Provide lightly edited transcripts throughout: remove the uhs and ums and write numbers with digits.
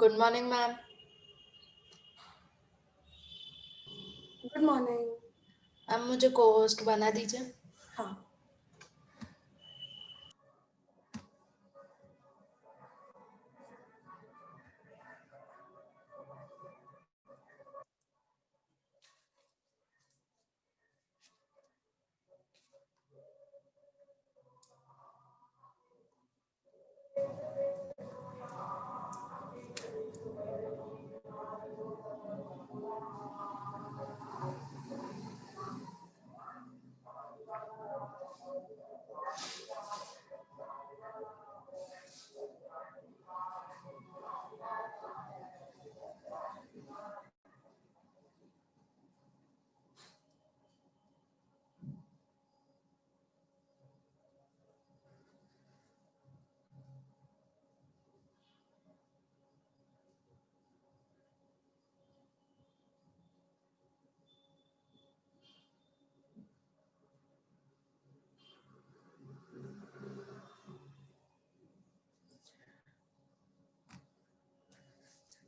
Good morning ma'am. Good morning. अब मुझे को होस्ट बना दीजिए। हाँ,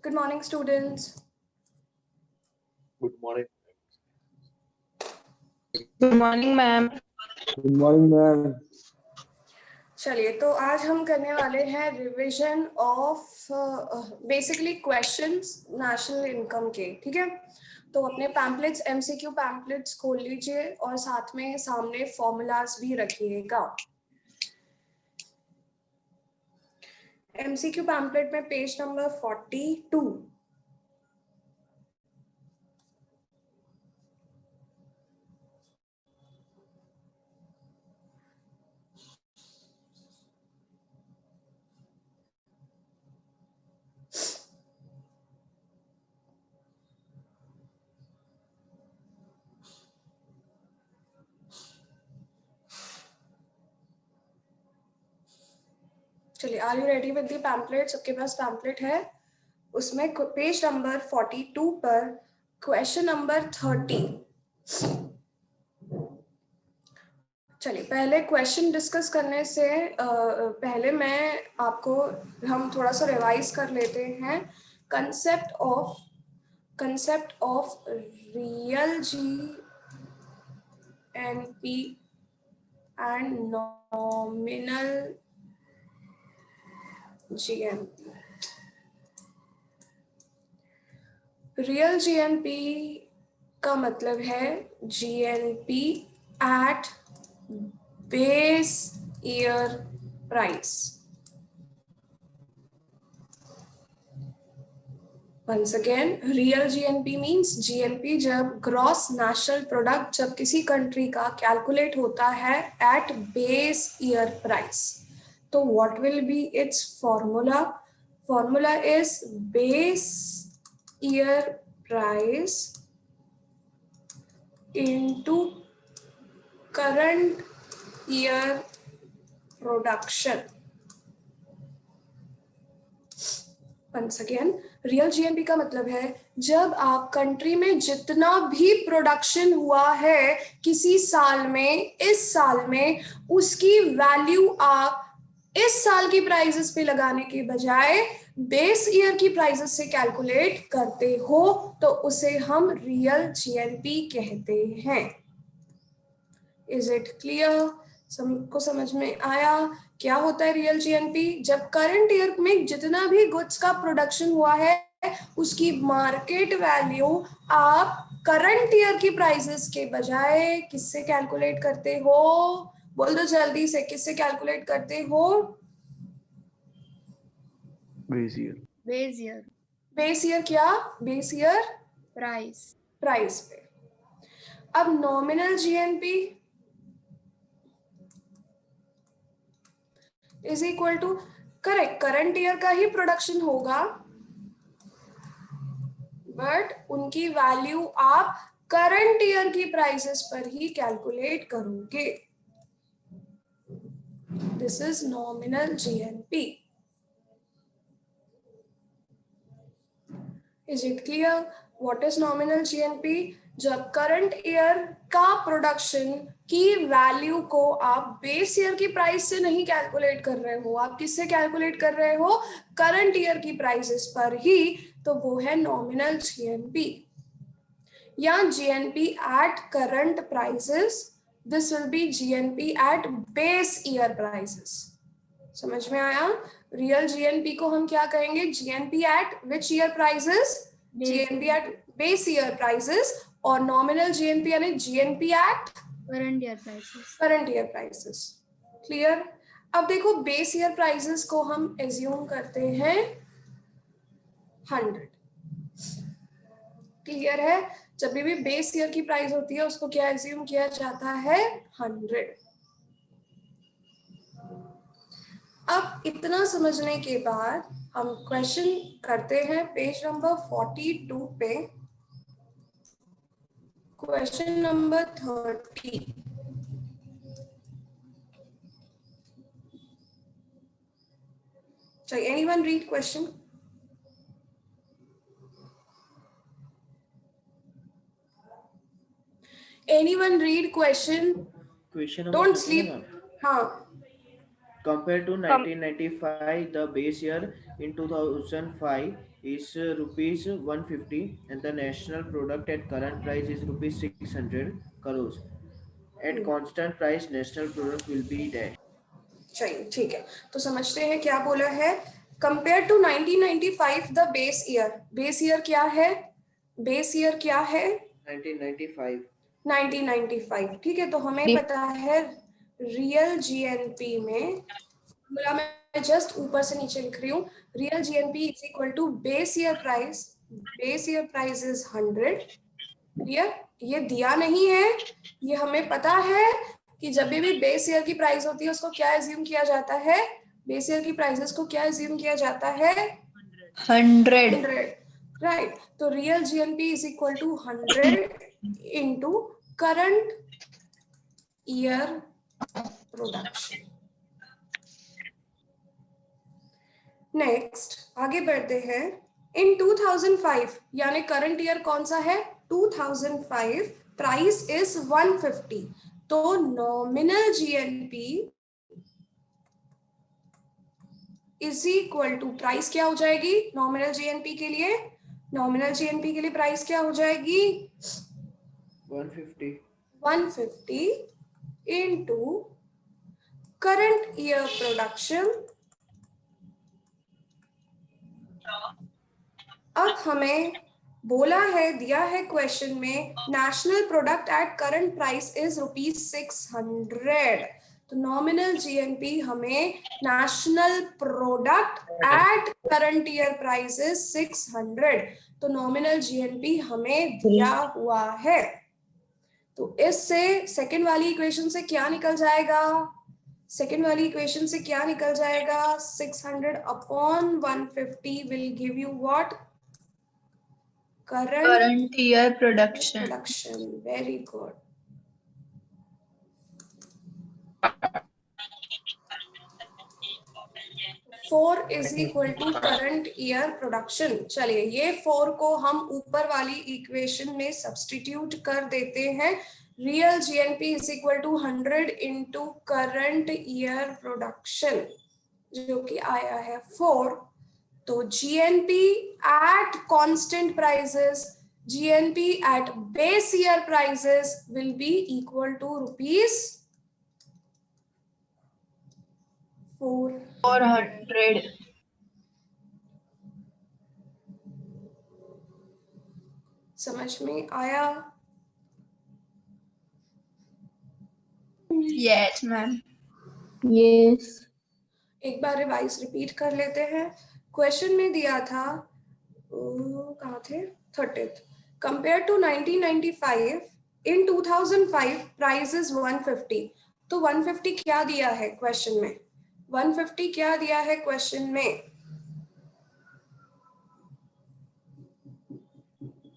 good morning students. Good morning. Good morning, ma'am. Good morning, ma'am. चलिए, तो आज हम करने वाले हैं revision of basically questions national income के। ठीक है, तो अपने पैम्पलेट्स, एमसीक्यू पैम्पलेट्स खोल लीजिए और साथ में सामने फॉर्मूलाज भी रखिएगा। एमसीक्यू पैम्पलेट में पेज नंबर 42। चलिए, are you ready with the pamphlet? सबके पास पैम्पलेट है? उसमें पेज नंबर 42 पर क्वेश्चन नंबर 30। चलिए, पहले क्वेश्चन डिस्कस करने से पहले हम थोड़ा सा रिवाइज कर लेते हैं concept of real GNP and nominal GNP. Real GNP का मतलब है GNP at base year price. Once again, real GNP means GNP जब ग्रॉस नेशनल प्रोडक्ट जब किसी कंट्री का कैलकुलेट होता है एट बेस ईयर प्राइस, तो what will be its formula? Formula is base year price into current year production. Once again, real GNP का मतलब है जब आप कंट्री में जितना भी प्रोडक्शन हुआ है किसी साल में, इस साल में, उसकी वैल्यू आप इस साल की प्राइसेस पे लगाने के बजाय बेस ईयर की प्राइसेस से कैलकुलेट करते हो, तो उसे हम रियल जीएनपी कहते हैं। Is it clear? सबको समझ में आया क्या होता है रियल जीएनपी? जब करंट ईयर में जितना भी गुड्स का प्रोडक्शन हुआ है उसकी मार्केट वैल्यू आप करंट ईयर की प्राइसेस के बजाय किससे कैलकुलेट करते हो? बोल दो जल्दी से, किससे कैलकुलेट करते हो? Base year. Base year. Base year क्या? Base year Price. प्राइस पे। अब nominal GNP is equal to, correct, current year का ही प्रोडक्शन होगा बट उनकी वैल्यू आप करंट ईयर की प्राइसेस पर ही कैलकुलेट करोगे। This is nominal GNP. Is it clear? What is nominal GNP? जब करंट ईयर का प्रोडक्शन की वैल्यू को आप बेस ईयर की प्राइस से नहीं कैलकुलेट कर रहे हो, आप किससे कैलकुलेट कर रहे हो? करंट ईयर की प्राइसेस पर ही, तो वो है नॉमिनल जीएनपी या GNP at current prices. This will be GNP at base year prices. समझ में आया? रियल जीएनपी को हम क्या कहेंगे? GNP at which year prices? GNP at base year prices. और नॉमिनल जीएनपी यानी GNP at Current year prices. Current year prices. Clear? अब देखो बेस ईयर प्राइसेस को हम एज्यूम करते हैं 100. क्लियर है? जब भी बेस ईयर की प्राइस होती है उसको क्या एज्यूम किया जाता है? 100. अब इतना समझने के बाद हम क्वेश्चन करते हैं पेज नंबर 42 पे. Question number 30. So anyone read question? Anyone read question? Question number Don't 13 sleep. है, हाँ. compared to 1995 the base year in 2005 is rupees 150 and the national product at current price is rupees 600 crores. At constant price national product will be dash. चलिए ठीक है, तो समझते हैं क्या बोला है. Compare to 1995 the base year. Base year क्या है? बेस ईयर क्या है? 1995. 1995. ठीक है, तो हमें पता है रियल जीएनपी में फॉर्मूला मैं जस्ट ऊपर से नीचे लिख रही हूँ. Real GNP is equal to base year price. Base year price is 100. Clear? ये दिया नहीं है, ये हमें पता है कि जब भी बेस ईयर की प्राइस होती है उसको क्या एज्यूम किया जाता है? बेस ईयर की प्राइसेस को क्या एज्यूम किया जाता है? 100. राइट. तो real GNP is equal to 100 into current year production. Next आगे बढ़ते हैं. इन 2005 यानी करंट ईयर कौन सा है? 2005. Price is 150. तो nominal GNP is equal to price क्या हो जाएगी? नॉमिनल जीएनपी के लिए, नॉमिनल जीएनपी के लिए प्राइस क्या हो जाएगी? 150. 150 इनटू करंट ईयर प्रोडक्शन. अब हमें बोला है, दिया है क्वेश्चन में, national product at current price is rupees 600. तो नॉमिनल जीएनपी हमें national product at current year price is 600. तो नॉमिनल जीएनपी हमें दिया हुआ है. तो इससे सेकंड वाली इक्वेशन से क्या निकल जाएगा? सेकेंड वाली इक्वेशन से क्या निकल जाएगा? 600 upon 150 will give you what? current year production. Very good. Four is equal to current year production. चलिए ये 4 को हम ऊपर वाली इक्वेशन में सब्स्टिट्यूट कर देते हैं. Real GNP is equal to 100 into current year production जो कि आया है 4. तो GNP at constant prices, GNP at base year prices will be equal to rupees 400. समझ में आया? Yes, ma'am. Yes. एक बार रिवाइज रिपीट कर लेते हैं. क्वेश्चन में दिया था, कहाँ थे? 30th. Compare to 1995 in 2005 price is 150. तो 150 क्या दिया है क्वेश्चन में? 150 क्या दिया है क्वेश्चन में?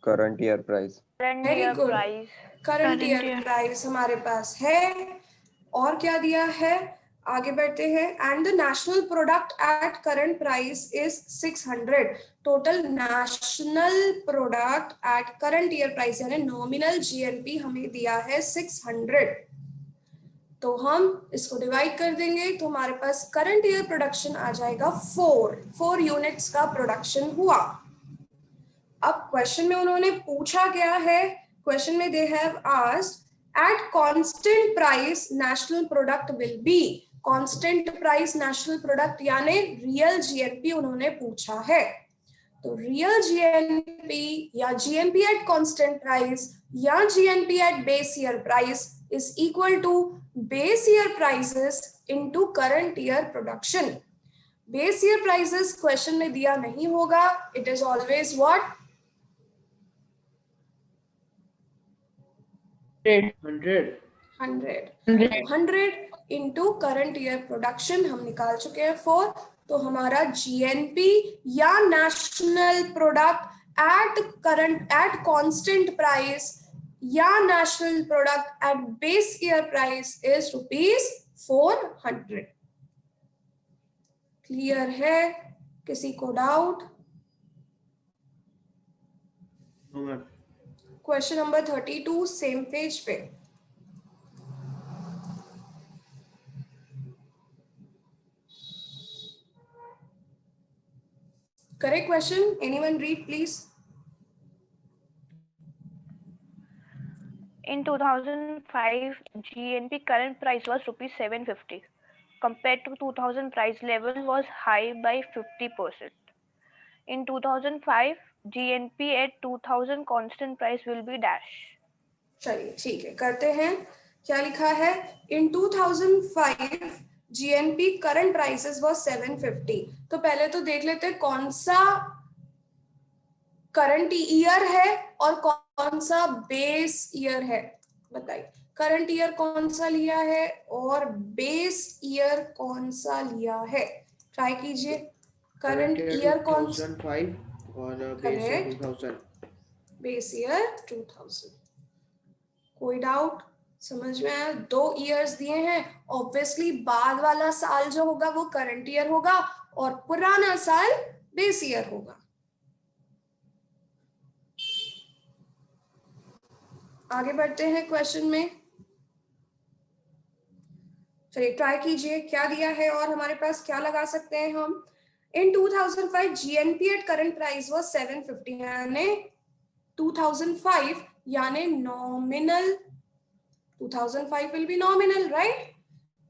Current year price. Very good. Current year price हमारे पास है. और क्या दिया है? आगे बढ़ते हैं. And the national product at current price is 600. Total national product at current year price यानी नॉमिनल जीएनपी हमें दिया है 600. तो हम इसको डिवाइड कर देंगे तो हमारे पास करंट ईयर प्रोडक्शन आ जाएगा 4 यूनिट्स का प्रोडक्शन हुआ. अब क्वेश्चन में उन्होंने पूछा क्या है. क्वेश्चन में they have asked at constant price national product will be. constant price national product यानी real GNP उन्होंने पूछा है. तो real GNP या GNP at constant price या GNP at base year price is equal to base year prices into current year production. base year prices question में दिया नहीं होगा. it is always what? 100 into current year production हम निकाल चुके हैं 4. तो हमारा GNP या national product at constant price या national product at base year price is rupees 400. Clear है? किसी को doubt? Question number 32 same page पे. Correct question. Anyone read, please? In 2005, GNP current price was rupees 750. Compared to 2000 price level was high by 50%. In 2005, GNP at 2000 constant price will be dash. चलिए ठीक है, करते हैं. क्या लिखा है? In 2005 GNP current prices was 750. तो पहले तो देख लेते हैं कौन सा करंट ईयर है और कौन सा बेस ईयर है. बताइए करंट ईयर कौन सा लिया है और बेस ईयर कौन सा लिया है. ट्राई कीजिए. करंट ईयर कौन सा? 2005 और बेस ईयर 2000. Base year 2000. कोई डाउट? समझ में आया? 2 ईयर्स दिए हैं. ऑब्वियसली बाद वाला साल जो होगा वो करंट ईयर होगा और पुराना साल बेस ईयर होगा. आगे बढ़ते हैं क्वेश्चन में. चलिए ट्राई कीजिए. क्या दिया है और हमारे पास क्या लगा सकते हैं हम. इन 2005 GNP at current price was 750 यानी 2005 यानी nominal. 2005 will be nominal, right?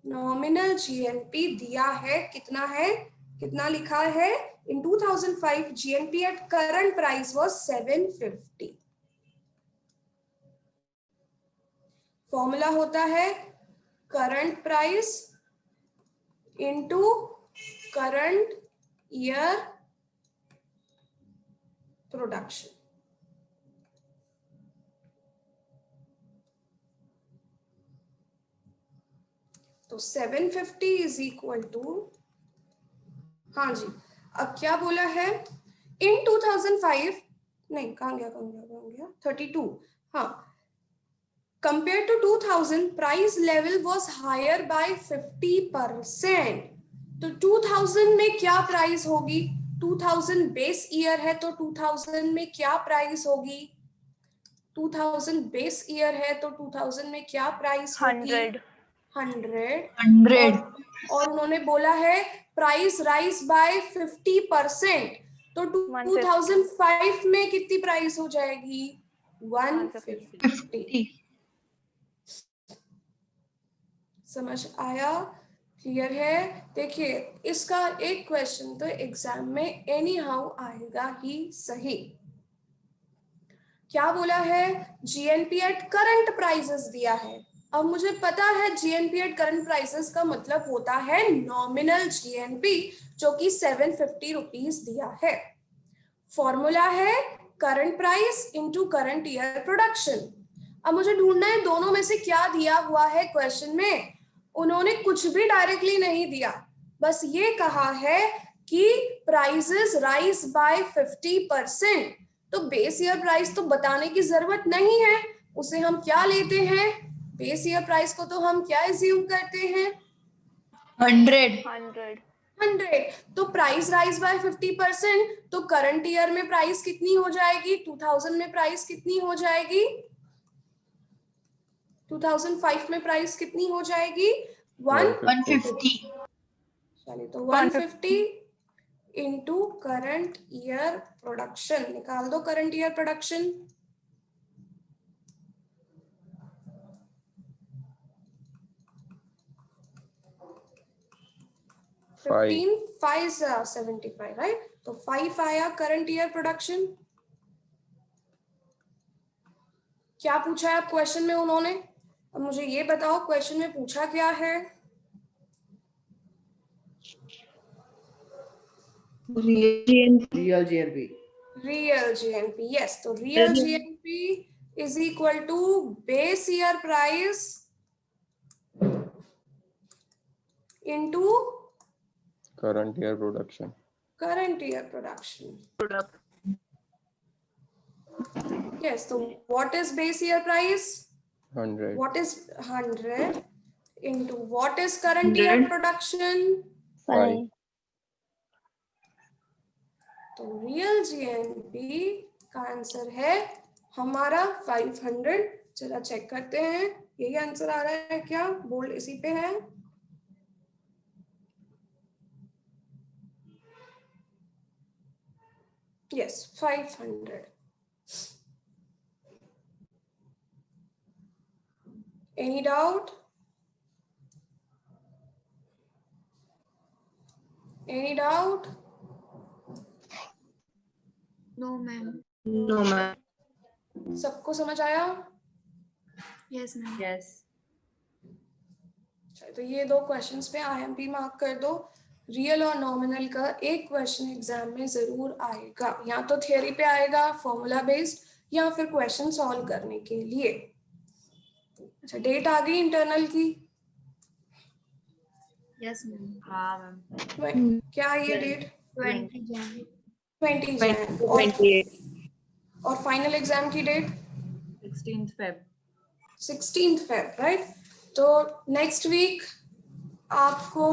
Nominal GNP दिया है. कितना है? कितना लिखा है? In 2005 GNP at current price was 750. Formula होता है current price into current year production. तो 750 इज इक्वल टू, हाँ जी, अब क्या बोला है? इन 2005 नहीं, कहाँ गया 32. हाँ, compare to 2000 price level was higher by 50%. तो 2000 में क्या प्राइस होगी? 2000 बेस ईयर है तो 2000 में क्या प्राइस होगी? 2000 बेस ईयर है तो 2000 में क्या प्राइस होगी? 100. और उन्होंने बोला है प्राइस राइज बाय 50%. तो 2005 में कितनी प्राइस हो जाएगी? 150. समझ आया? क्लियर है? देखिए इसका एक क्वेश्चन तो एग्जाम में एनी हाउ आएगा ही सही. क्या बोला है? जीएनपी एट करंट प्राइसेस दिया है. अब मुझे पता है जीएनपी एट करंट प्राइसेस का मतलब होता है नॉमिनल जीएनपी जो कि 750 रुपीज दिया है. फॉर्मूला है current price into current year production. अब मुझे ढूंढना है दोनों में से क्या दिया हुआ है क्वेश्चन में. उन्होंने कुछ भी डायरेक्टली नहीं दिया, बस ये कहा है कि प्राइसेस राइज बाय 50%. तो बेस ईयर प्राइस तो बताने की जरूरत नहीं है. उसे हम क्या लेते हैं? बेस ईयर प्राइस को तो हम क्या एज्यूम करते हैं? 100. 100. 100। तो प्राइस राइज बाय 50%, तो करंट ईयर में प्राइस कितनी हो जाएगी? 2000 में प्राइस कितनी हो जाएगी? 2005 में प्राइस कितनी हो जाएगी? 150. चलिए, तो 150 इंटू करंट ईयर प्रोडक्शन। निकाल दो करंट ईयर प्रोडक्शन। 15 5 75, राइट? तो 5 आया करंट ईयर प्रोडक्शन। क्या पूछा है अब क्वेश्चन में उन्होंने? अब मुझे ये बताओ क्वेश्चन में पूछा क्या है? Real GNP. Real GNP, yes. तो real GNP is equal to base year price into current year production. current year production. Yes, so what is base year price? 100. What is 100 into what is current year 100. production? 5. तो real GNP का answer है हमारा 500। चला check करते हैं, यही answer आ रहा है क्या? बोल्ड इसी पे है। Yes, 500। Any doubt? Any doubt? No, ma'am. No, ma'am. सबको समझ आया? Yes, ma'am. Yes. तो ये दो क्वेश्चंस पे IMP मार्क कर दो। रियल और नॉमिनल का एक क्वेश्चन एग्जाम में जरूर आएगा, या तो थियरी पे आएगा फॉर्मूला बेस्ड, या फिर क्वेश्चन सॉल्व करने के लिए। अच्छा, डेट आ गई इंटरनल की? Yes, ma'am. हाँ, ma'am. क्या है ये डेट? 20 Jan. 20 जैन। 28. और फाइनल एग्जाम की date? 16th Feb. 16th Feb, right? तो नेक्स्ट वीक आपको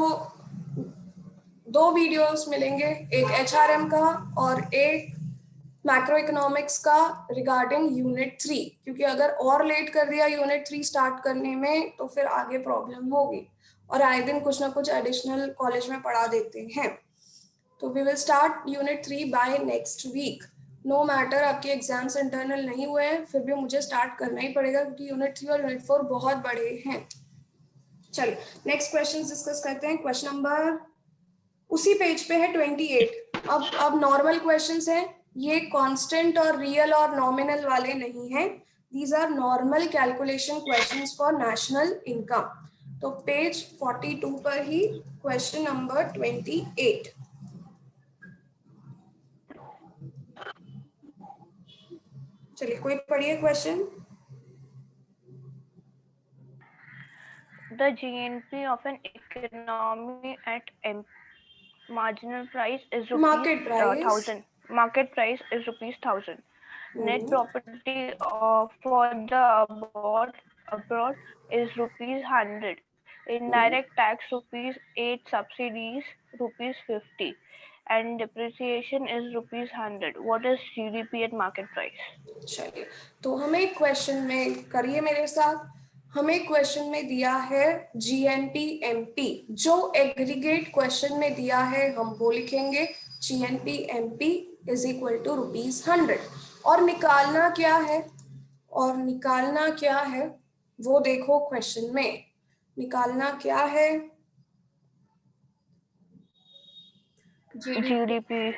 दो वीडियोस मिलेंगे, एक HRM का और एक मैक्रो इकोनॉमिक्स का रिगार्डिंग यूनिट 3, क्योंकि अगर और लेट कर दिया यूनिट 3 स्टार्ट करने में तो फिर आगे प्रॉब्लम होगी, और आए दिन कुछ ना कुछ एडिशनल कॉलेज में पढ़ा देते हैं। तो we will start unit 3 by next week. No matter आपके एग्जाम्स इंटरनल नहीं हुए हैं, फिर भी मुझे स्टार्ट करना ही पड़ेगा, क्योंकि यूनिट 3 और यूनिट 4 बहुत बड़े हैं। चलिए नेक्स्ट क्वेश्चन डिस्कस करते हैं। क्वेश्चन नंबर उसी पेज पे है 28। अब नॉर्मल क्वेश्चंस हैं, ये कांस्टेंट और रियल और नॉमिनल वाले नहीं हैं। These are normal calculation questions for national income. तो पेज 42 पर ही क्वेश्चन नंबर 28। चलिए कोई पढ़िए question. The GNP of an economy at marginal price is rupees Market price. 1000. Market price is rupees 1000. Net property for the abroad is rupees 100. Indirect tax rupees 8, subsidies rupees 50, and depreciation is rupees 100. What is GDP at market price? चलिए, तो हमें question में करिए मेरे साथ। हमें question में दिया है GNP MP, जो एग्रीगेट क्वेश्चन में दिया है हम वो लिखेंगे। GNP MP is equal to ₹100। और निकालना क्या है, और निकालना क्या है वो देखो क्वेश्चन में। निकालना क्या है? GDP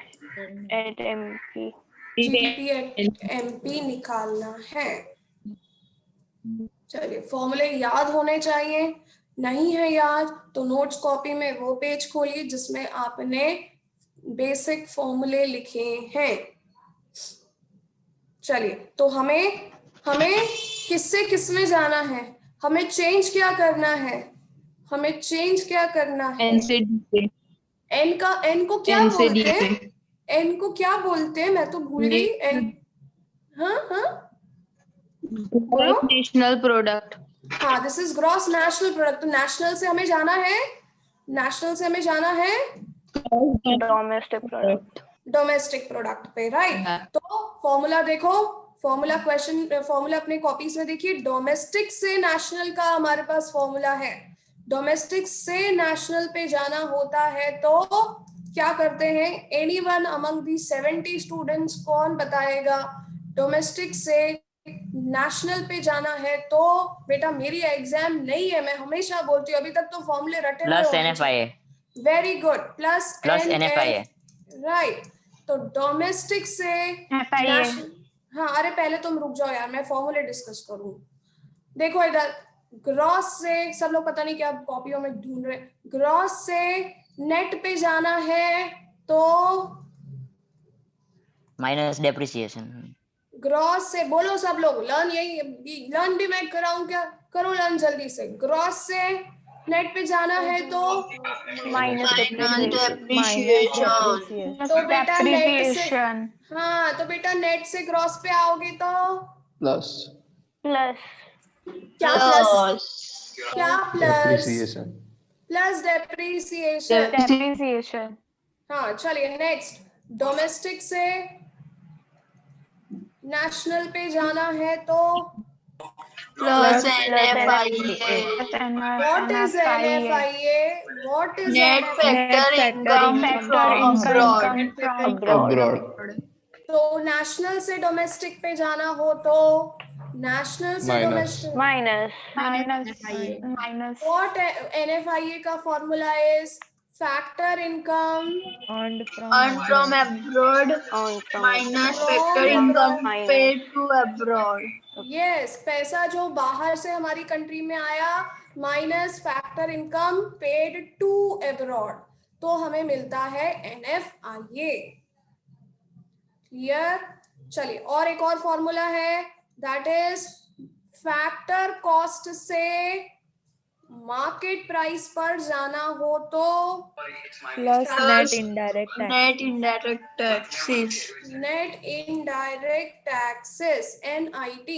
at MP. GDP at MP निकालना है। चलिए, फॉर्मूले याद होने चाहिए। नहीं है याद तो नोट्स कॉपी में वो पेज खोलिए जिसमें आपने बेसिक फॉर्मूले लिखे हैं। चलिए, तो हमें किससे किसमें जाना है? हमें चेंज क्या करना है? हमें चेंज क्या करना है? NCD. एन को क्या बोलते हैं? एन को क्या बोलते हैं? मैं तो भूल गई। एन, हाँ National product. हाँ, this is gross national product. तो नेशनल से हमें जाना है नेशनल से हमें जाना है डोमेस्टिक प्रोडक्ट। डोमेस्टिक प्रोडक्ट पे, राइट। तो फॉर्मूला देखो, फॉर्मूला क्वेश्चन, फॉर्मूला अपने कॉपीज में देखिए। डोमेस्टिक से नेशनल का हमारे पास फॉर्मूला है। डोमेस्टिक से नेशनल पे जाना होता है तो क्या करते हैं? एनीवन अमंग दी 70 स्टूडेंट्स, कौन बताएगा? डोमेस्टिक से नेशनल पे जाना है तो बेटा मेरी एग्जाम नहीं है, मैं हमेशा बोलती हूँ, अभी तक तो फॉर्मूले रटे हुए होने चाहिए। Very good, plus NFIA, right. तो डोमेस्टिक से नेशनल, हाँ अरे पहले तुम रुक जाओ यार, मैं फॉर्मूले डिस्कस करूं। देखो इधर, ग्रॉस से, सब लोग पता नहीं क्या कॉपियों में ढूंढ रहे, ग्रॉस से नेट पे जाना है तो माइनस डेप्रिसिएशन। ग्रॉस से बोलो सब लोग, लर्न, यही लर्न भी मैं कराऊं क्या? करो लर्न जल्दी से। ग्रॉस से नेट पे जाना है तो माइनस तो बेटा नेट से, हाँ तो बेटा नेट से ग्रॉस पे आओगे तो प्लस क्या प्लस? क्या प्लस? डेप्रिसिएशन। Plus depreciation. हाँ चलिए नेक्स्ट, डोमेस्टिक से नेशनल पे जाना है तो Plus NFIA. What is NFIA? What is Net NFIA? factor income from abroad. तो नेशनल से डोमेस्टिक पे जाना हो तो नेशनल से डोमेस्टिक माइनस। What NFIA का formula is factor income Earned from abroad minus factor income paid to abroad. Yes, पैसा जो बाहर से हमारी कंट्री में आया minus factor income paid to abroad, तो हमें मिलता है NFIA। क्लियर? चलिए और एक और फॉर्मूला है, दैट इज फैक्टर कॉस्ट से मार्केट प्राइस पर जाना हो तो Plus net indirect taxes. Net indirect taxes NIT।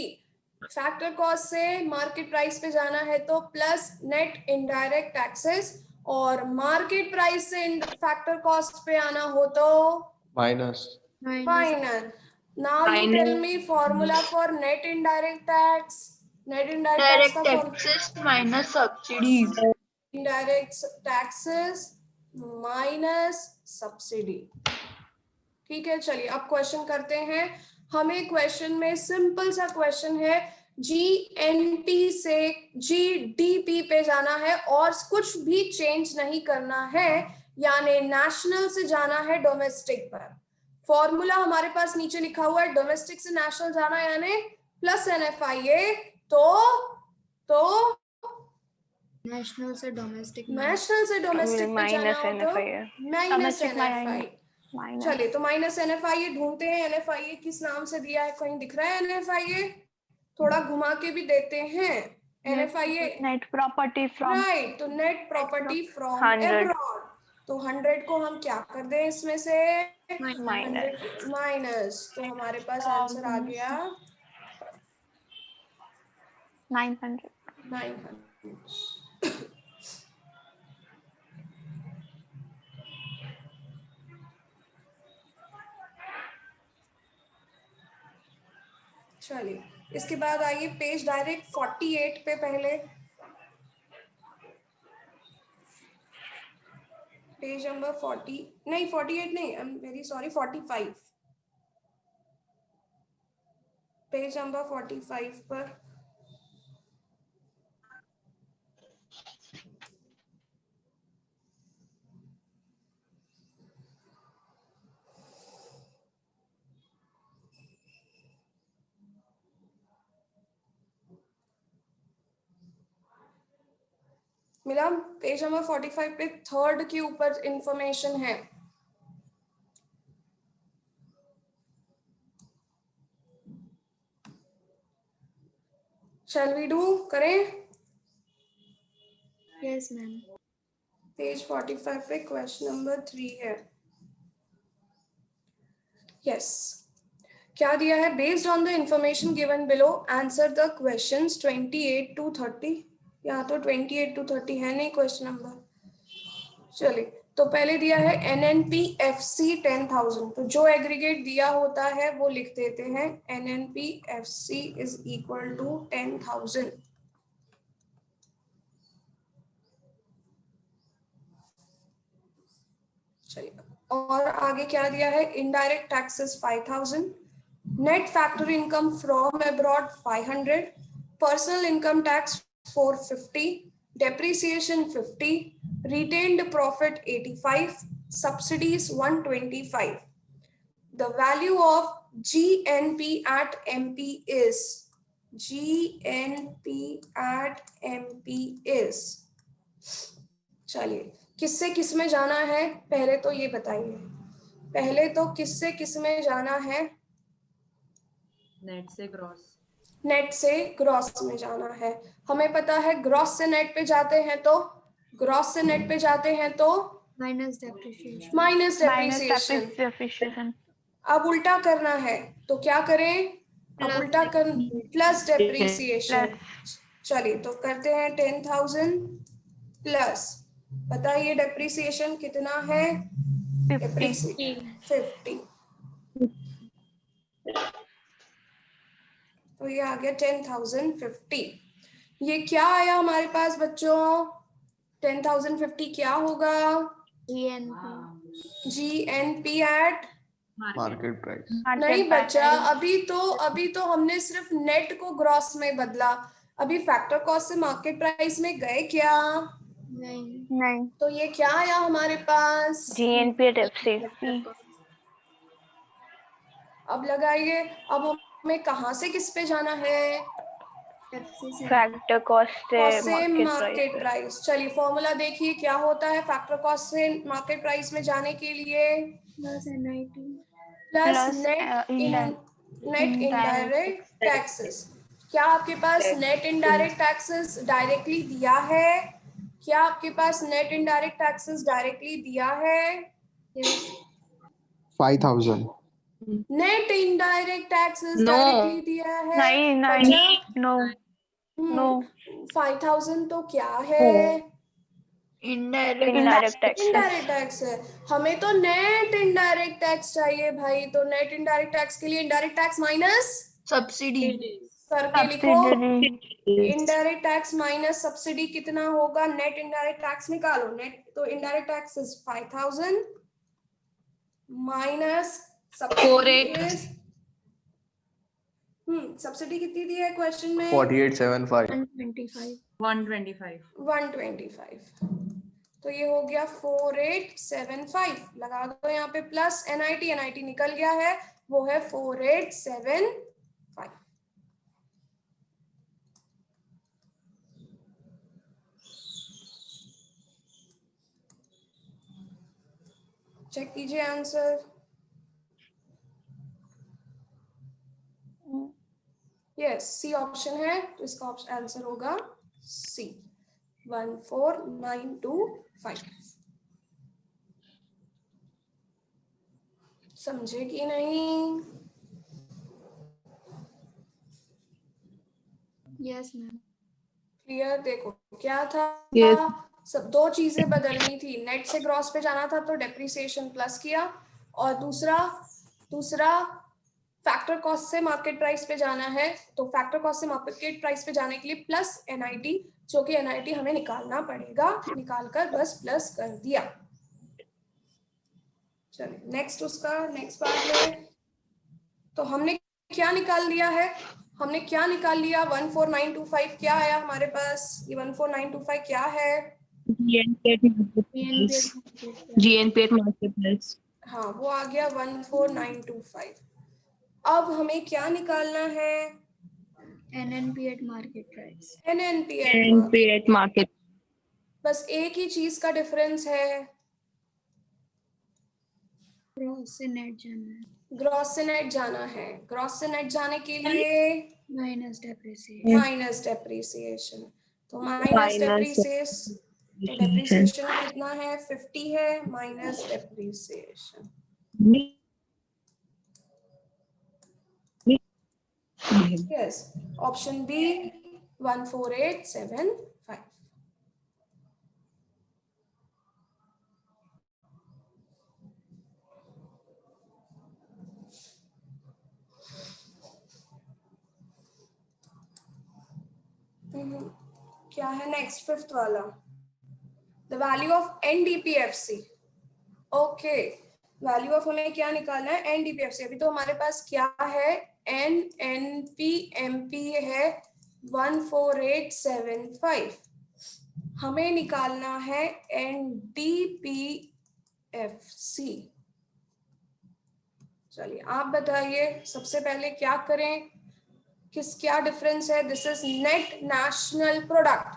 Factor cost से मार्केट प्राइस पे जाना है तो प्लस नेट इनडायरेक्ट टैक्सेस, और मार्केट प्राइस से फैक्टर कॉस्ट पे आना हो तो minus. Final. Now you tell me formula for net indirect tax. Net indirect Taxes minus subsidies. Indirect taxes minus subsidy. ठीक है, चलिए अब क्वेश्चन करते हैं। हमें क्वेश्चन में सिंपल सा क्वेश्चन है, GNP से GDP पे जाना है और कुछ भी चेंज नहीं करना है, यानी नेशनल से जाना है डोमेस्टिक पर। फॉर्मूला हमारे पास नीचे लिखा हुआ है, डोमेस्टिक से नेशनल जाना यानी प्लस NFIA, तो नेशनल से डोमेस्टिक पे जाना हो तो माइनस NFIA। चलिए तो माइनस NFIA ढूंढते हैं। NFIA किस नाम से दिया है, कहीं दिख रहा है NFIA? थोड़ा घुमा के भी देते हैं। NFIA net property from, right, तो नेट प्रॉपर्टी फ्रॉम अब्रॉड। तो 100 को हम क्या कर दें इसमें से माइनस, तो हमारे पास आंसर आ गया 900। चलिए इसके बाद आइए पेज डायरेक्ट 48 पे, पहले पेज नंबर 40 नहीं 48 नहीं, I am very sorry, 45, page number 45 पर मिला। पेज नंबर 45 पे थर्ड के ऊपर इंफॉर्मेशन है। शैल वी डू, करें? Yes ma'am. पेज 45 पे क्वेश्चन नंबर 3 है। यस, क्या दिया है? Based on the information given below answer the questions 28 to 30। यहाँ तो 28 to 30 है नहीं क्वेश्चन नंबर। चलिए, तो पहले दिया है NNPFC 10,000, तो जो एग्रीगेट दिया होता है वो लिख देते हैं NNPFC इज इक्वल टू 10,000। चलिए, और आगे क्या दिया है, indirect taxes 5,000, net factory income from abroad 500, personal income tax 450, depreciation 50, retained profit 85, subsidies 125. The value of GNP at MP is चलिए, किससे किस में जाना है पहले तो ये बताइए, पहले तो किससे किस में जाना है? नेट से ग्रॉस। नेट से ग्रॉस में जाना है। हमें पता है ग्रॉस से नेट पे जाते हैं तो माइनस डेप्रिसिएशन। Minus depreciation. अब उल्टा करना है तो क्या करें? अब उल्टा कर प्लस डेप्रिसिएशन। चलिए, तो करते हैं 10,000 प्लस, बताइए डेप्रिसिएशन कितना है? 50। तो ये आ गया 10,050। ये क्या आया हमारे पास बच्चों? 10,050 क्या होगा? GNP eight market price. नहीं बच्चा, अभी तो हमने सिर्फ नेट को ग्रॉस में बदला, अभी फैक्टर कॉस्ट से मार्केट प्राइस में गए क्या? नहीं। तो ये क्या आया हमारे पास? GNP at FC। अब लगाइए, अब हमें कहाँ से किस पे जाना है? फैक्टर कॉस्ट से मार्केट प्राइस। चलिए, फॉर्मूला देखिए क्या होता है फैक्टर कॉस्ट से मार्केट प्राइस में जाने के लिए? Plus net indirect taxes. क्या आपके पास नेट इनडायरेक्ट टैक्सेस डायरेक्टली दिया है? क्या आपके पास नेट इनडायरेक्ट टैक्सेस डायरेक्टली दिया है? 5,000। नेट इनडायरेक्ट टैक्सेस डायरेक्टली दिया है? नहीं, नो। 5,000 तो क्या है? इनडायरेक्ट टैक्स है। हमें तो नेट इनडायरेक्ट टैक्स चाहिए भाई, तो नेट इनडायरेक्ट टैक्स के लिए इनडायरेक्ट टैक्स माइनस सब्सिडी करके लिखो। इनडायरेक्ट टैक्स माइनस सब्सिडी कितना होगा? नेट इनडायरेक्ट टैक्स निकालो। नेट तो indirect tax is 5,000 minus subsidy. Subsidy कितनी दी है क्वेश्चन में? 4875। 125। तो ये हो गया 4875। लगा दो यहाँ पे प्लस NIT निकल गया है, वो है 4875। चेक कीजिए आंसर। यस, सी ऑप्शन है, तो इसका आंसर होगा सी 14925। समझे कि नहीं? Yes ma'am. क्लियर? देखो क्या था, सब दो चीजें बदलनी थी। नेट से ग्रॉस पे जाना था तो डेप्रिसिएशन प्लस किया, और दूसरा फैक्टर कॉस्ट से मार्केट प्राइस पे जाना है, तो फैक्टर कॉस्ट से मार्केट प्राइस पे जाने के लिए प्लस NIT, जो कि NIT हमें निकालना पड़ेगा, निकालकर बस प्लस कर दिया। चलिए, नेक्स्ट पार्ट है। तो हमने क्या निकाल लिया है? 14925 क्या आया हमारे पास? ये 14925 क्या है? GNP at market price। हाँ, वो आ गया 14925। अब हमें क्या निकालना है? NNP at market price। NNP at market। बस एक ही चीज का डिफरेंस है, ग्रॉस से नेट जाना है। ग्रॉस से नेट जाना है। ग्रॉस से नेट जाने के लिए माइनस डेप्रिसिएशन। तो माइनस डेप्रिसिएशन कितना है? 50 है, minus depreciation. Yes, option B 14875। क्या है नेक्स्ट फिफ्थ वाला, the value of NDPFC. Okay, value of हमें क्या निकालना है, एनडीपीएफसी। अभी तो हमारे पास क्या है, एनपी है 14875, हमें निकालना है एनडीपीएफसी। चलिए आप बताइए सबसे पहले क्या करें, क्या डिफरेंस है। This is net national product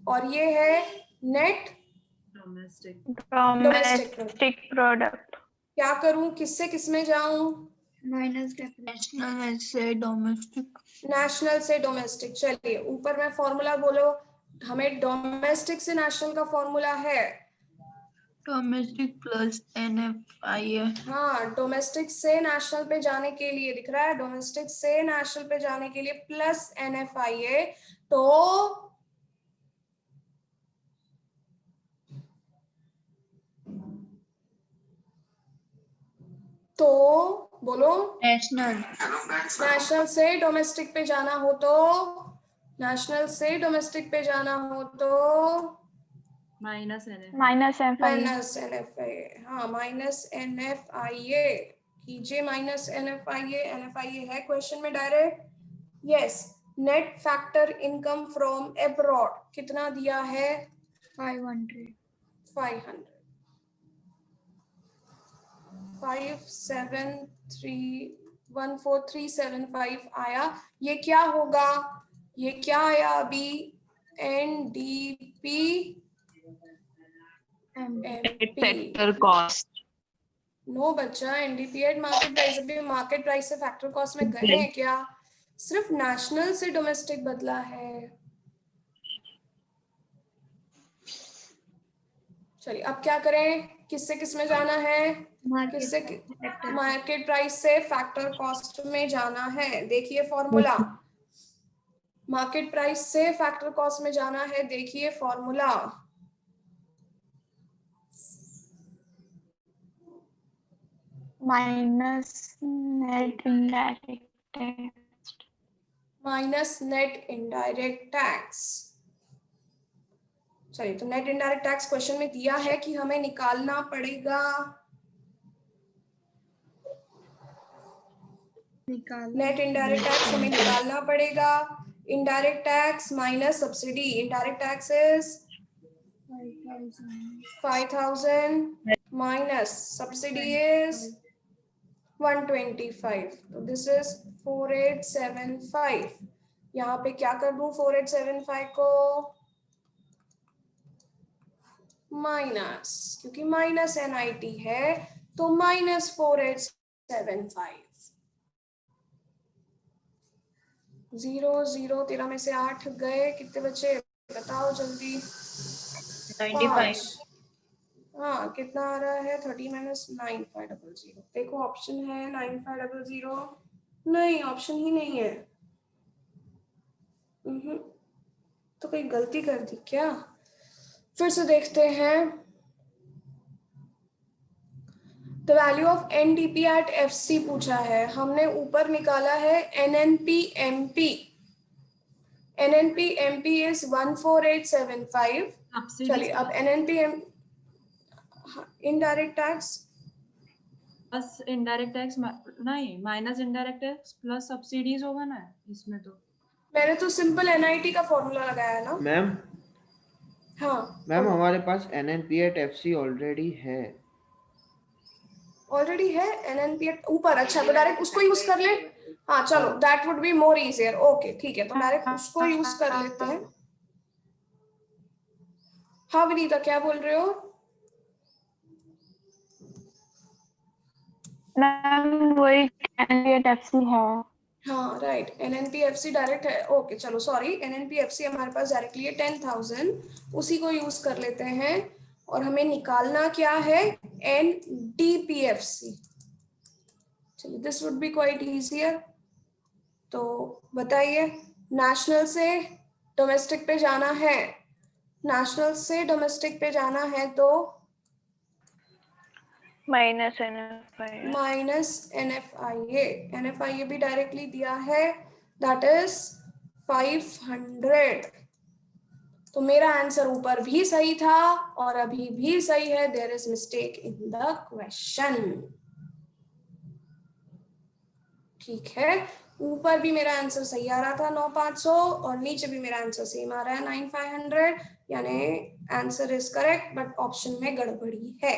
और ये है नेट डोमेस्टिक प्रोडक्ट। क्या करूं, किससे किसमें जाऊं, माइनस नेशनल से डोमेस्टिक। नेशनल से डोमेस्टिक। चलिए ऊपर में फॉर्मूला बोलो, हमें डोमेस्टिक से नेशनल का फॉर्मूला है डोमेस्टिक प्लस NFIA। हाँ, डोमेस्टिक से नेशनल पे जाने के लिए दिख रहा है, डोमेस्टिक से नेशनल पे जाने के लिए प्लस NFIA। तो बोलो, नेशनल से डोमेस्टिक पे जाना हो तो, नेशनल से डोमेस्टिक पे जाना हो तो माइनस NFIA। हाँ, माइनस NFIA कीजिए, माइनस NFIA है क्वेश्चन में direct. Yes, net factor income from abroad कितना दिया है, 500। 57314,375 आया। ये क्या होगा, ये क्या आया अभी, NDP फैक्टर कॉस्ट। नो बच्चा, NDP एट मार्केट प्राइस, अभी मार्केट प्राइस से फैक्टर कॉस्ट में गए हैं क्या, सिर्फ नेशनल से डोमेस्टिक बदला है। चलिए अब क्या करें, किससे किस में जाना है, किससे मार्केट प्राइस से फैक्टर कॉस्ट में जाना है। देखिए फॉर्मूला, मार्केट प्राइस से फैक्टर कॉस्ट में जाना है, देखिए formula, minus net indirect tax. Minus net indirect tax. चलिए तो नेट इनडायरेक्ट टैक्स क्वेश्चन में दिया है कि हमें निकालना पड़ेगा, नेट इनडायरेक्ट टैक्स हमें निकालना पड़ेगा। Indirect tax minus subsidy, indirect tax is 5,000 minus subsidy is 125, तो दिस इज 4875। यहाँ पे क्या कर दूं, 4875 को माइनस, क्योंकि माइनस NIT है तो माइनस 4875। 0 0 13 में से 8 गए, कितने बचे बताओ जल्दी, 95। हाँ कितना आ रहा है, 30 माइनस 9500। देखो ऑप्शन है 9500, नहीं ऑप्शन ही नहीं है। तो कोई गलती कर दी क्या, फिर से देखते हैं। The value of NDP at FC पूछा है, हमने ऊपर निकाला है NNP-MP। NNP-MP is 14875। चलिए अब NNP-MP indirect tax plus indirect tax, नहीं minus indirect tax plus subsidies होगा ना इसमें। तो मैंने तो सिंपल NIT का फॉर्मूला लगाया ना मैम। हाँ मैम हमारे पास NNP एट FC ऑलरेडी है। ऑलरेडी है NNP ऊपर, अच्छा तो डायरेक्ट उसको यूज कर ले। हाँ चलो, that would be more easier. Okay ठीक है, तो डायरेक्ट उसको यूज कर लेते हैं। हाँ विनीता क्या बोल रहे हो, मैम वही NPFC है। हाँ राइट, NNP-FC डायरेक्ट है। ओके चलो सॉरी, NNP-FC हमारे पास डायरेक्टली है 10,000, उसी को यूज कर लेते हैं। और हमें निकालना क्या है, NDPFC। चलिए this would be quite easier. तो बताइए, नेशनल से डोमेस्टिक पे जाना है, नेशनल से डोमेस्टिक पे जाना है तो minus NFIA। Minus NFIA। NFIA भी डायरेक्टली दिया है, दैट इज 500। तो मेरा आंसर ऊपर भी सही था और अभी भी सही है। There is mistake in the question. ठीक है, ऊपर भी मेरा आंसर सही आ रहा था 9500 और नीचे भी मेरा आंसर सेम आ रहा है 9500, यानी answer is correct but option में गड़बड़ी है।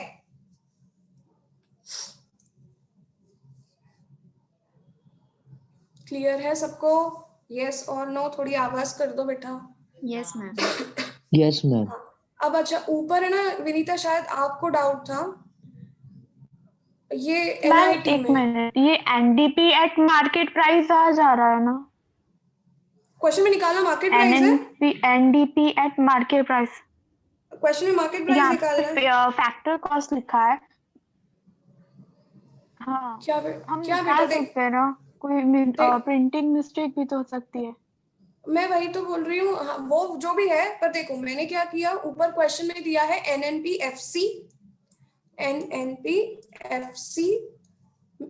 क्लियर है सबको? यस और नो थोड़ी आवाज कर दो बेटा। Yes ma'am. Yes ma'am. अब अच्छा ऊपर है ना विनीता, शायद आपको डाउट था ये मैम एनआईटी एक में मिनट, ये एनडीपी एट मार्केट प्राइस आ जा रहा है ना? क्वेश्चन में निकालना मार्केट प्राइस है। NDP at market price, question में मार्केट प्राइस यहाँ निकालना है। पे फैक्टर कॉस्ट लिखा है। हाँ, क्या हम क्या निकाल बेटा? सकते हैं ना, कोई प्रिंटिंग मिस्टेक भी तो हो सकती है। मैं वही तो बोल रही हूँ। हाँ, वो जो भी है, पर देखो मैंने क्या किया, ऊपर क्वेश्चन में दिया है एनएनपीएफसी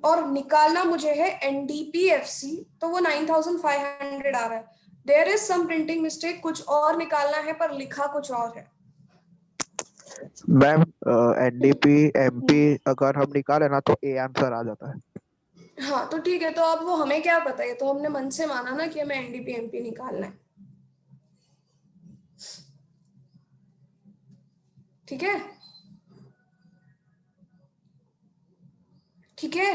और निकालना मुझे है एनडीपीएफसी, तो वो 9500 आ रहा है। There is some printing mistake, कुछ और निकालना है पर लिखा कुछ और है। मैम एनडीपी एमपी अगर हम निकाले ना तो ए आंसर आ जाता है। हाँ तो ठीक है, तो अब वो हमें क्या पता है, तो हमने मन से माना ना कि हमें एनडीपी एमपी निकालना है। ठीक है, ठीक है,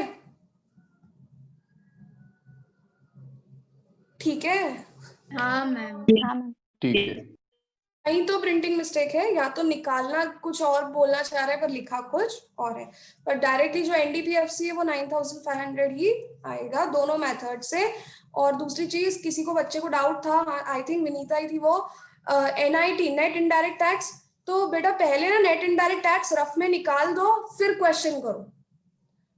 ठीक है। हाँ मैम। ठीक है। कहीं तो प्रिंटिंग मिस्टेक है, या तो निकालना कुछ और बोलना चाह रहा है पर लिखा कुछ और है। पर डायरेक्टली जो एनडीपीएफसी है वो 9500 ही आएगा दोनों मेथड से। और दूसरी चीज, किसी को बच्चे को डाउट था, आई थिंक विनीता ही थी वो, एनआईटी नेट इनडायरेक्ट टैक्स। तो बेटा पहले ना नेट इनडायरेक्ट टैक्स रफ में निकाल दो, फिर क्वेश्चन करो।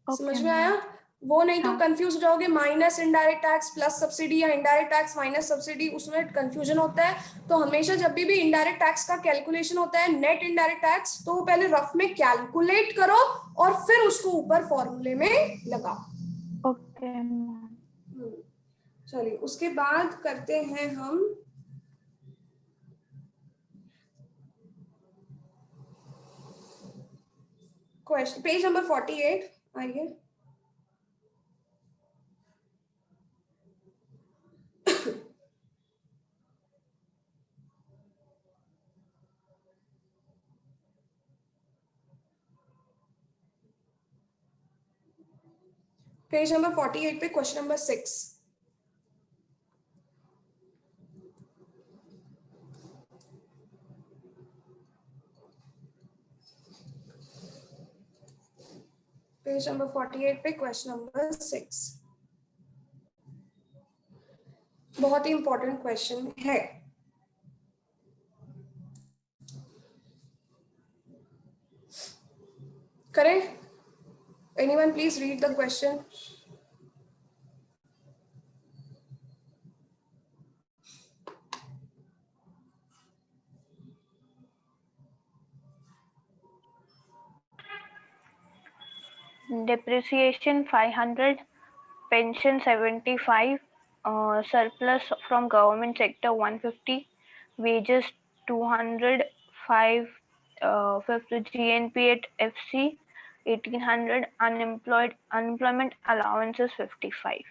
समझ में आया? वो नहीं तो कंफ्यूज हो जाओगे, minus indirect tax plus subsidy या इनडायरेक्ट टैक्स माइनस सब्सिडी, उसमें कंफ्यूजन होता है। तो हमेशा जब भी इनडायरेक्ट टैक्स का कैलकुलेशन होता है, नेट इनडायरेक्ट टैक्स, तो पहले रफ में कैलकुलेट करो और फिर उसको ऊपर फॉर्मूले में लगाओ। ओके। चलिए उसके बाद करते हैं हम क्वेश्चन, पेज नंबर 48 आइए। पेज नंबर 48 पे क्वेश्चन नंबर 6। पेज नंबर 48 पे क्वेश्चन नंबर 6 बहुत ही इंपॉर्टेंट क्वेश्चन है। करें? Anyone please read the question. Depreciation 500, pension 75, surplus from government sector 150, wages 200, 5th GNP at FC 1800, unemployment allowances 55.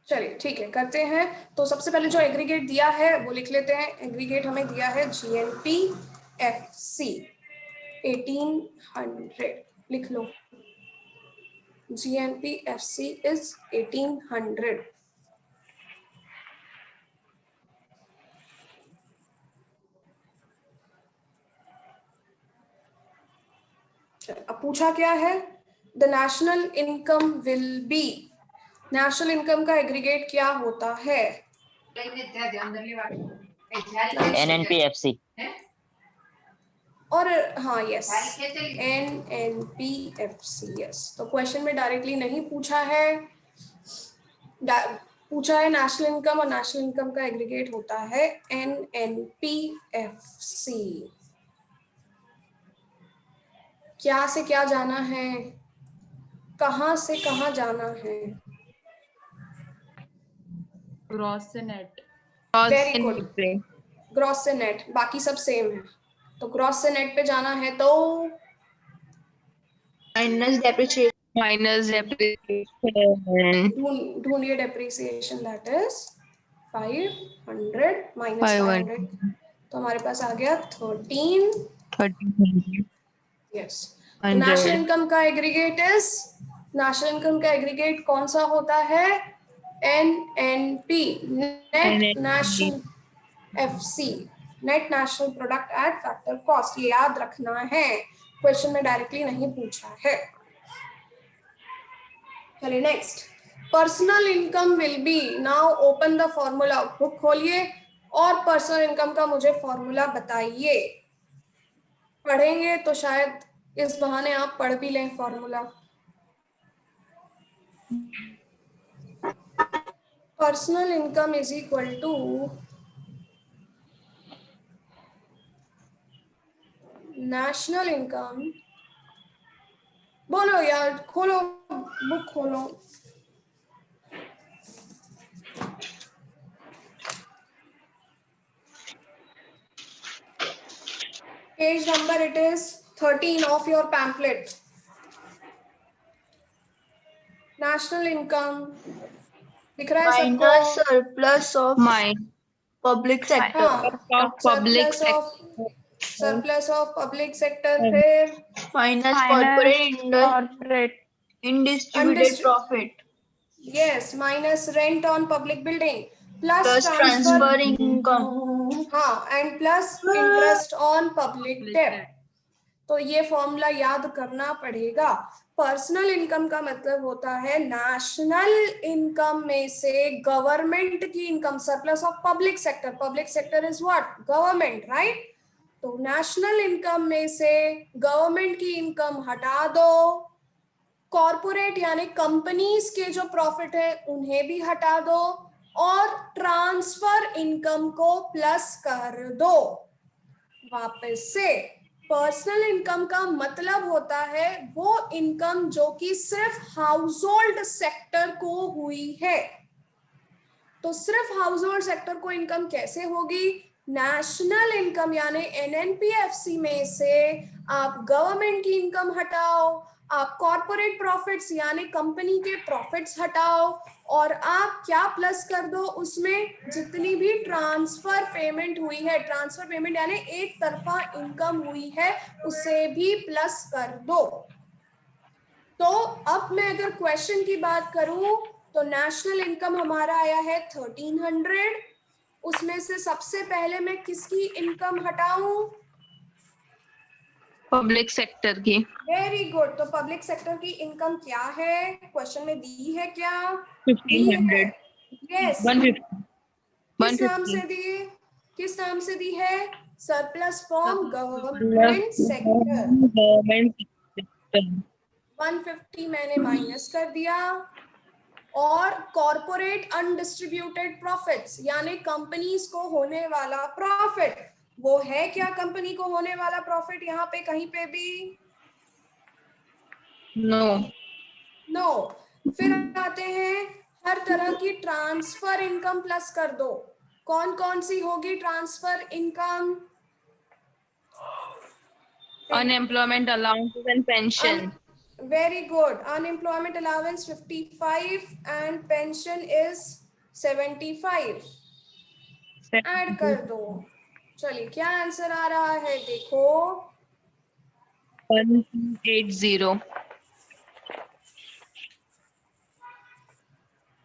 चलिए ठीक है, करते हैं। तो सबसे पहले जो एग्रीगेट दिया है वो लिख लेते हैं। एग्रीगेट हमें दिया है जीएनपी एफसी 1800, लिख लो। GNP FC is 1800। अब पूछा क्या है, the national income will be, national income का एग्रीगेट क्या होता है? एनएनपीएफसी। और हाँ यस, NNPFC यस। तो क्वेश्चन में डायरेक्टली नहीं पूछा है, पूछा है नेशनल इनकम, और नेशनल इनकम का एग्रीगेट होता है NNPFC। क्या से क्या जाना है, कहाँ से कहाँ जाना है? ग्रॉस से नेट। वेरी गुड, ग्रॉस से नेट, बाकी सब सेम है। तो ग्रॉस से नेट पे जाना है तो माइनस डेप्रिसिएशन ढूंढिए डेप्रिसिएशन, दैट इज 500 माइनस 500, तो हमारे पास आ गया 13। यस, नेशनल इनकम का एग्रीगेट इज, नेशनल इनकम का एग्रीगेट कौन सा होता है? NNP, net national FC, net national product at factor cost. ये याद रखना है, क्वेश्चन में डायरेक्टली नहीं पूछा है। चलिए next, personal income will be, now open the formula, book खोलिए और पर्सनल इनकम का मुझे फॉर्मूला बताइए। पढ़ेंगे तो शायद इस बहाने आप पढ़ भी लें formula. Personal income is equal to national income, बोलो यार, खोलो बुक खोलो। Page number it is 13 of your pamphlet. National income दिख रहा है सबको? Surplus of public sector, surplus of public sector, फिर minus corporate undistributed profit, yes, minus rent on public building, plus transfer income, हाँ, and plus interest on public debt. तो ये formula याद करना पड़ेगा। पर्सनल इनकम का मतलब होता है नेशनल इनकम में से गवर्नमेंट की income, surplus of public sector, public sector is what? Government, right? तो नेशनल इनकम में से गवर्नमेंट की इनकम हटा दो, कॉर्पोरेट यानी कंपनीज के जो प्रॉफिट है उन्हें भी हटा दो, और ट्रांसफर इनकम को प्लस कर दो। वापस से, पर्सनल इनकम का मतलब होता है वो इनकम जो कि सिर्फ हाउस होल्ड सेक्टर को हुई है। तो सिर्फ हाउस होल्ड सेक्टर को इनकम कैसे होगी? नेशनल इनकम यानी NNPFC में से आप गवर्नमेंट की इनकम हटाओ, आप कॉर्पोरेट प्रॉफिट्स यानी कंपनी के प्रॉफिट्स हटाओ, और आप क्या प्लस कर दो उसमें? जितनी भी ट्रांसफर पेमेंट हुई है, ट्रांसफर पेमेंट यानी एक तरफा इनकम हुई है, उसे भी प्लस कर दो। तो अब मैं अगर क्वेश्चन की बात करूं तो नेशनल इनकम हमारा आया है 1300, उसमें से सबसे पहले मैं किसकी इनकम हटाऊं? पब्लिक सेक्टर की। वेरी गुड, तो पब्लिक सेक्टर की इनकम क्या है? क्वेश्चन में दी है क्या? 1500, यस, 150, किस नाम से दी है? Surplus from government sector. 150 मैंने माइनस कर दिया, और कॉर्पोरेट अनडिस्ट्रीब्यूटेड प्रॉफिट्स यानी कंपनीज को होने वाला प्रॉफिट, वो है क्या कंपनी को होने वाला प्रॉफिट यहाँ पे कहीं पे भी? नो। फिर आते हैं, हर तरह की ट्रांसफर इनकम प्लस कर दो। कौन कौन सी होगी transfer income? Unemployment allowances and pension. Very good. Unemployment allowance 55 and pension is 75. Add कर दो। चलिए क्या आंसर आ रहा है देखो? 1280।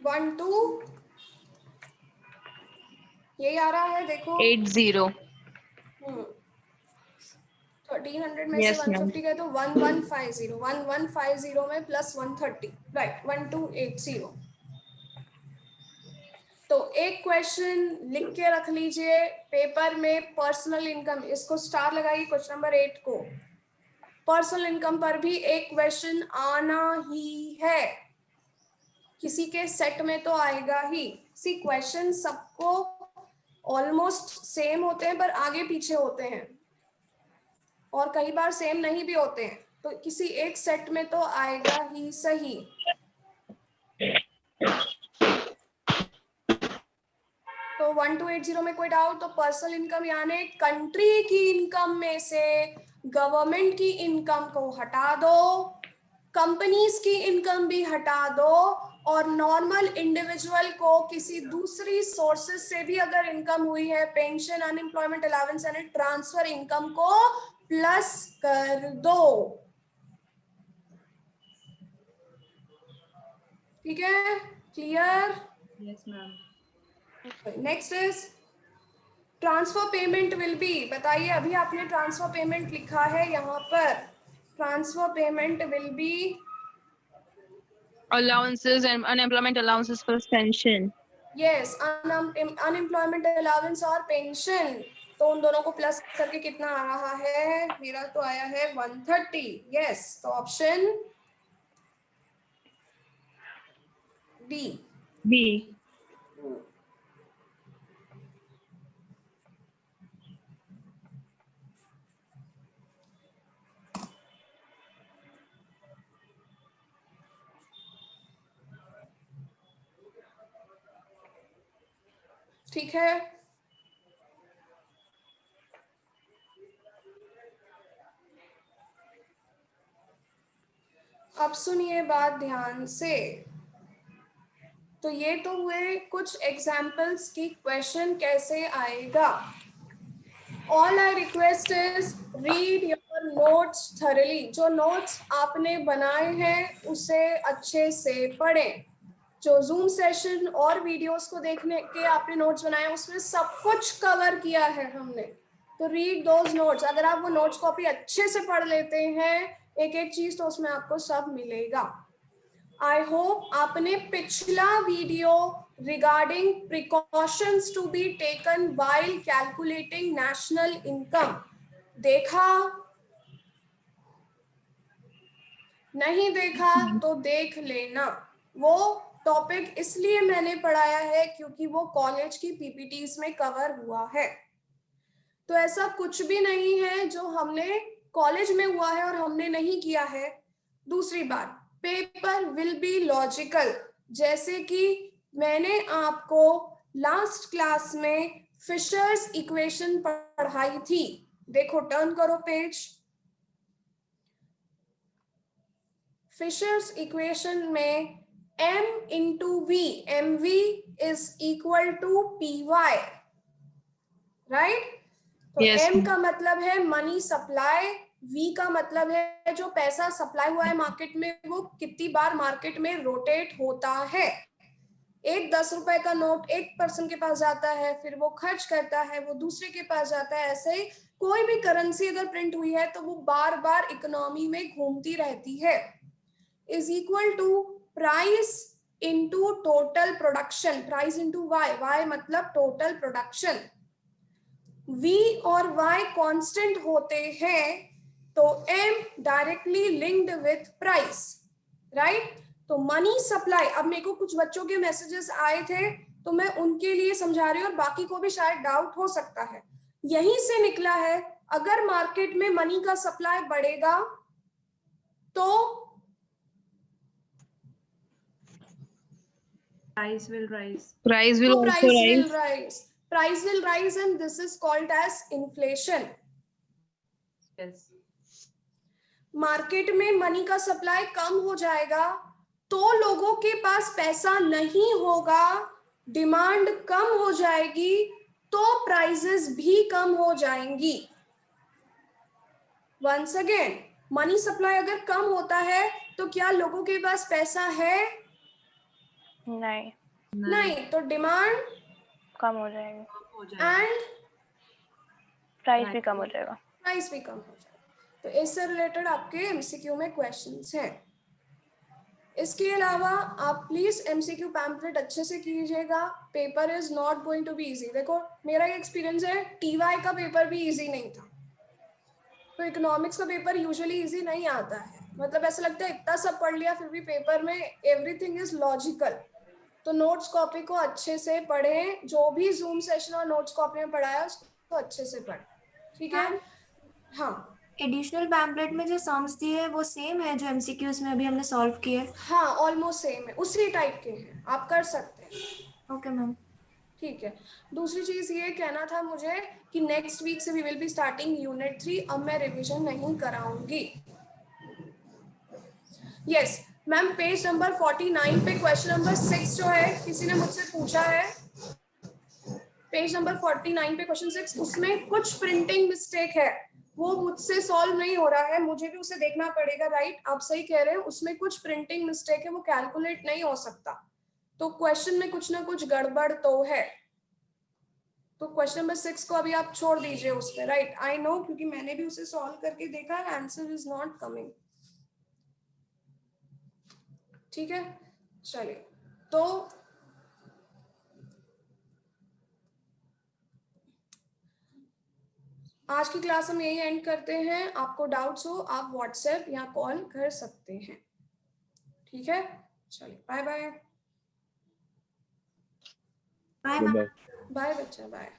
12 यही आ रहा है देखो। 80। 1300 में Yes, से 150 गए तो 1150, 1150 में प्लस 130, राइट, 1280। तो एक क्वेश्चन लिख के रख लीजिए पेपर में, पर्सनल इनकम, इसको स्टार लगाइए क्वेश्चन नंबर 8 को। पर्सनल इनकम पर भी एक क्वेश्चन आना ही है, किसी के सेट में तो आएगा ही। सी क्वेश्चन सबको ऑलमोस्ट सेम होते हैं पर आगे पीछे होते हैं, और कई बार सेम नहीं भी होते हैं, तो किसी एक सेट में तो आएगा ही सही। तो 1280 में कोई डाउट? तो पर्सनल इनकम यानी कंट्री की इनकम में से गवर्नमेंट की इनकम को हटा दो, कंपनीज की इनकम भी हटा दो, और नॉर्मल इंडिविजुअल को किसी दूसरी सोर्सेस से भी अगर इनकम हुई है, पेंशन, अनएम्प्लॉयमेंट अलाउंस यानी ट्रांसफर इनकम को प्लस कर दो। ठीक है, clear? Yes ma'am. Next is transfer payment will be, बताइए अभी आपने ट्रांसफर पेमेंट लिखा है यहाँ पर, transfer payment will be Allowances and unemployment allowances plus pension. Yes, unemployment allowance और पेंशन, तो उन दोनों को प्लस करके कितना आ रहा है? मेरा तो आया है 130। यस, तो ऑप्शन बी। B. ठीक है, अब सुनिए बात ध्यान से। तो ये तो हुए कुछ एग्जाम्पल्स की क्वेश्चन कैसे आएगा। All I request is read your notes thoroughly, जो नोट्स आपने बनाए हैं उसे अच्छे से पढ़ें। जो जूम सेशन और वीडियोस को देखने के आपने नोट्स बनाए उसमें सब कुछ कवर किया है हमने, तो रीड दोज नोट्स। अगर आप वो नोट्स कॉपी अच्छे से पढ़ लेते हैं एक एक चीज, तो उसमें आपको सब मिलेगा। आई होप आपने पिछला video regarding precautions to be taken while calculating national income देखा, नहीं देखा तो देख लेना। वो टॉपिक इसलिए मैंने पढ़ाया है क्योंकि वो कॉलेज की पीपीटीज में कवर हुआ है। तो ऐसा कुछ भी नहीं है जो हमने कॉलेज में हुआ है और हमने नहीं किया है। दूसरी बात, पेपर विल बी लॉजिकल, जैसे कि मैंने आपको लास्ट क्लास में फिशर्स इक्वेशन पढ़ाई थी। देखो, टर्न करो पेज। फिशर्स इक्वेशन में m into v, mv is equal to py, right? तो Yes. m का मतलब है मनी सप्लाई, v का मतलब है जो पैसा सप्लाई हुआ है मार्केट में वो कितनी बार मार्केट में रोटेट होता है। एक 10 रुपए का नोट एक पर्सन के पास जाता है, फिर वो खर्च करता है, वो दूसरे के पास जाता है। ऐसे ही कोई भी करेंसी अगर प्रिंट हुई है तो वो बार बार इकोनॉमी में घूमती रहती है। Is equal to price into total production, price into Y, Y मतलब टोटल प्रोडक्शन। V और Y कांस्टेंट होते हैं तो M directly linked with price, right? तो मनी सप्लाई, अब मेरे को कुछ बच्चों के मैसेजेस आए थे तो मैं उनके लिए समझा रही हूँ और बाकी को भी शायद डाउट हो सकता है। यहीं से निकला है, अगर मार्केट में मनी का सप्लाई बढ़ेगा तो Price will rise. Price will also rise. Price will rise and this is called as inflation. Yes. Market में मनी का सप्लाई कम हो जाएगा तो लोगों के पास पैसा नहीं होगा, डिमांड कम हो जाएगी तो प्राइसेस भी कम हो जाएंगी। वंस अगेन, मनी सप्लाई अगर कम होता है तो क्या लोगों के पास पैसा है? नहीं, तो डिमांड कम हो जाएगा हो जाएगा। एंड प्राइस भी कम हो जाएगा। प्राइस भी कम हो जाएगा। तो इससे रिलेटेड आपके एमसीक्यू में क्वेश्चंस हैं। इसके अलावा आप प्लीज एमसीक्यू पैम्पलेट अच्छे से कीजिएगा। Paper is not going to be easy. देखो, मेरा एक्सपीरियंस है, टीवाई का पेपर भी इजी नहीं था, तो इकोनॉमिक्स का पेपर यूजुअली इजी नहीं आता है। मतलब ऐसा लगता है इतना सब पढ़ लिया फिर भी पेपर में एवरीथिंग इज लॉजिकल। तो नोट्स कॉपी को अच्छे से पढ़ें, जो भी जूम सेशन और नोट्स कॉपी में पढ़ाया उसको अच्छे से पढ़ें, ठीक है? हाँ, एडिशनल पैम्पलेट में जो सम्स दिए हैं वो सेम है जो एमसीक्यूज में अभी हमने सॉल्व किए? हाँ, ऑलमोस्ट सेम है, उसी टाइप के हैं, आप कर सकते हैं। Okay ma'am. ठीक है, दूसरी चीज ये कहना था मुझे कि नेक्स्ट वीक से we will be starting unit 3। अब मैं रिवीजन नहीं कराऊंगी। यस मैम, पेज नंबर 49 पे क्वेश्चन नंबर 6 जो है किसी ने मुझसे पूछा है, पेज नंबर 49 पे क्वेश्चन 6, उसमें कुछ प्रिंटिंग मिस्टेक है, वो मुझसे सॉल्व नहीं हो रहा है, मुझे भी उसे देखना पड़ेगा। राइट, आप सही कह रहे हैं, उसमें कुछ प्रिंटिंग मिस्टेक है, वो कैलकुलेट नहीं हो सकता, तो क्वेश्चन में कुछ ना कुछ गड़बड़ तो है। तो क्वेश्चन नंबर 6 को अभी आप छोड़ दीजिए उस पे। राइट, आई नो, क्योंकि मैंने भी उसे सॉल्व करके देखा, आंसर इज नॉट कमिंग। ठीक है, चलिए, तो आज की क्लास हम यही एंड करते हैं। आपको डाउट्स हो आप व्हाट्सएप या कॉल कर सकते हैं। ठीक है, चलिए, bye bye. Bye bye. Bye बच्चा, बाय।